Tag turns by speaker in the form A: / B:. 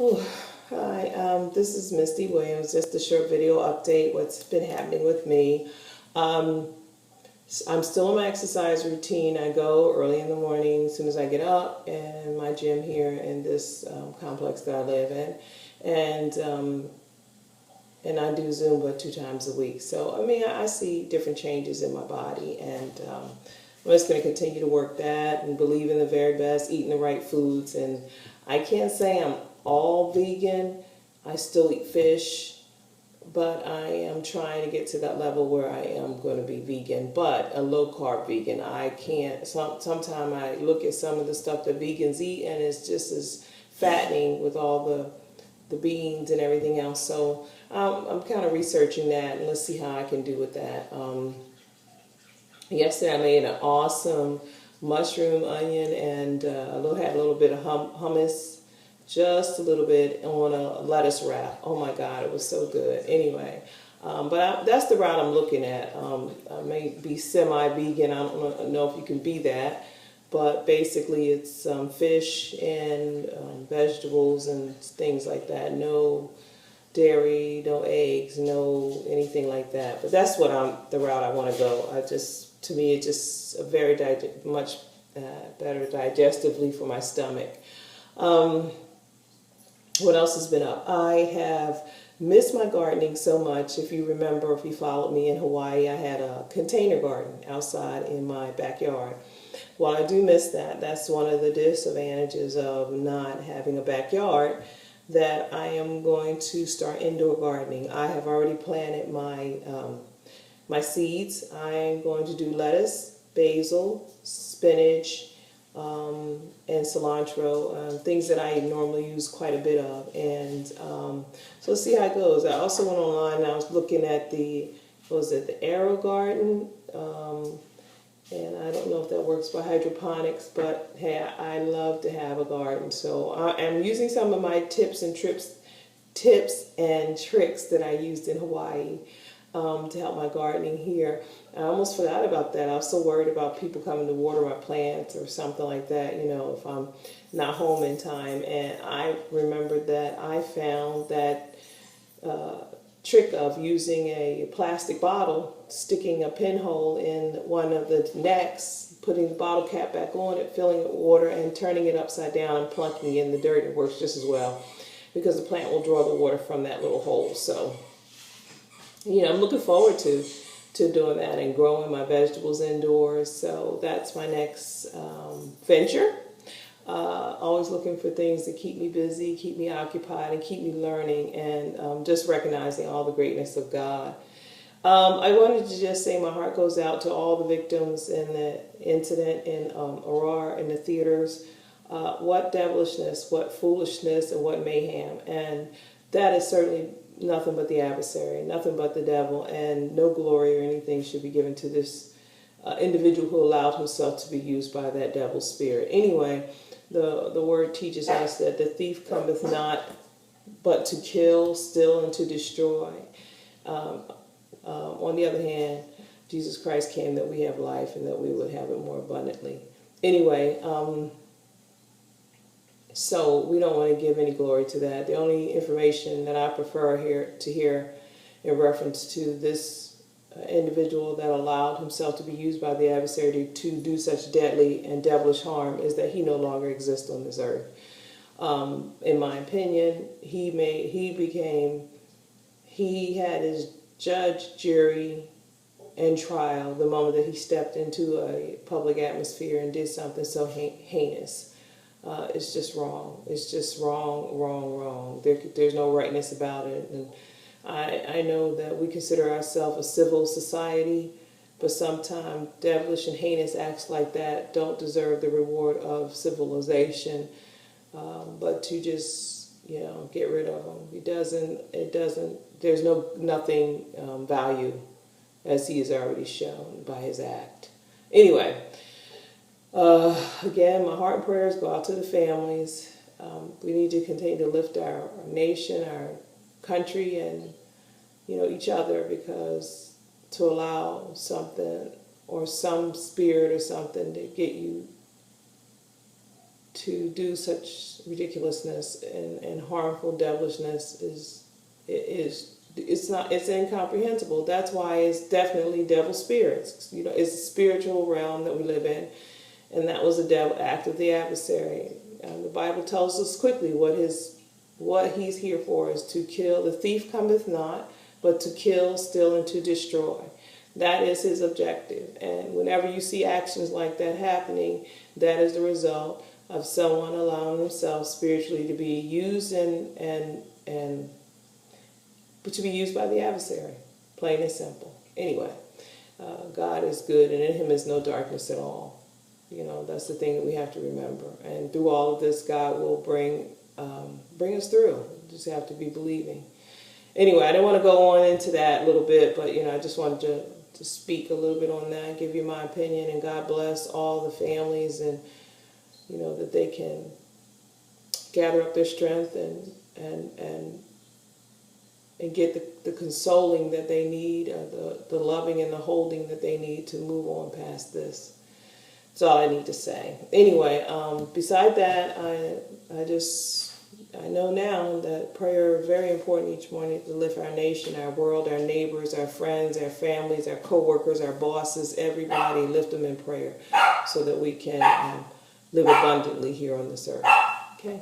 A: Oh, hi, this is Misty Williams. Just a short video update, what's been happening with me. Um, I'm still in my exercise routine. I go early in the morning as soon as I get up, and my gym here in this complex that I live in. And I do Zumba 2 times a week. So, I mean, I see different changes in my body, and I'm just going to continue to work that and believe in the very best, eating the right foods. And I can't say I'm all vegan. I still eat fish, but I am trying to get to that level where I am going to be vegan, but a low carb vegan. I can't, sometimes I look at some of the stuff that vegans eat, and it's just as fattening with all the beans and everything else. So I'm kind of researching that, and let's see how I can do with that. Yesterday I made an awesome mushroom, onion, and had a little bit of hummus, just a little bit on a lettuce wrap. Oh my God, it was so good. Anyway, that's the route I'm looking at. I may be semi-vegan. I don't know if you can be that, but basically it's fish and vegetables and things like that. No dairy, no eggs, no anything like that. But that's what the route I want to go. To me, it's just a very much better digestively for my stomach. What else has been up? I have missed my gardening so much. If you remember, if you followed me in Hawaii, I had a container garden outside in my backyard. While I do miss that, that's one of the disadvantages of not having a backyard, that I am going to start indoor gardening. I have already planted my seeds. I am going to do lettuce, basil, spinach, and cilantro, things that I normally use quite a bit of. And so let's see how it goes. I also went online and I was looking at the Arrow Garden, and I don't know if that works by hydroponics, but hey, I love to have a garden. So I'm using some of my tips and tricks that I used in Hawaii to help my gardening here. I almost forgot about that. I was so worried about people coming to water my plants or something like that, if I'm not home in time. And I remembered that I found that trick of using a plastic bottle, sticking a pinhole in one of the necks, putting the bottle cap back on it, filling it with water, and turning it upside down and plunking it in the dirt. It works just as well because the plant will draw the water from that little hole. So, I'm looking forward to doing that and growing my vegetables indoors. So that's my next venture. Always looking for things to keep me busy, keep me occupied, and keep me learning, and just recognizing all the greatness of God. I wanted to just say my heart goes out to all the victims in the incident in Aurora in the theaters. What devilishness, what foolishness, and what mayhem. And that is certainly nothing but the adversary, nothing but the devil, and no glory or anything should be given to this individual who allowed himself to be used by that devil spirit. Anyway, the word teaches us that the thief cometh not but to kill, steal, and to destroy. On the other hand, Jesus Christ came that we have life and that we would have it more abundantly. Anyway, so we don't want to give any glory to that. The only information that I prefer to hear in reference to this individual that allowed himself to be used by the adversary to do such deadly and devilish harm is that he no longer exists on this earth. In my opinion, he had his judge, jury, and trial the moment that he stepped into a public atmosphere and did something so heinous. It's just wrong. It's just wrong. There's no rightness about it. And I know that we consider ourselves a civil society, but sometimes devilish and heinous acts like that don't deserve the reward of civilization. But to just, get rid of them. There's nothing value, as he has already shown by his act. Anyway, again, my heart and prayers go out to the families. We need to continue to lift our nation, our country, and each other, because to allow something or some spirit or something to get you to do such ridiculousness and harmful devilishness it's incomprehensible. That's why it's definitely devil spirits. You know, it's a spiritual realm that we live in, and that was a devil act of the adversary. The Bible tells us quickly what he's here for is to kill. The thief cometh not, but to kill, steal, and to destroy. That is his objective. And whenever you see actions like that happening, that is the result of someone allowing themselves spiritually to be used but to be used by the adversary, plain and simple. Anyway, God is good, and in him is no darkness at all. You know, that's the thing that we have to remember. And through all of this, God will bring us through. We just have to be believing. Anyway, I didn't want to go on into that a little bit, but, you know, I just wanted to speak a little bit on that, give you my opinion, and God bless all the families, and, you know, that they can gather up their strength and get the consoling that they need, the loving and the holding that they need to move on past this. That's all I need to say. Anyway, beside that, I know now that prayer is very important each morning to lift our nation, our world, our neighbors, our friends, our families, our co-workers, our bosses, everybody, lift them in prayer so that we can live abundantly here on this earth. Okay?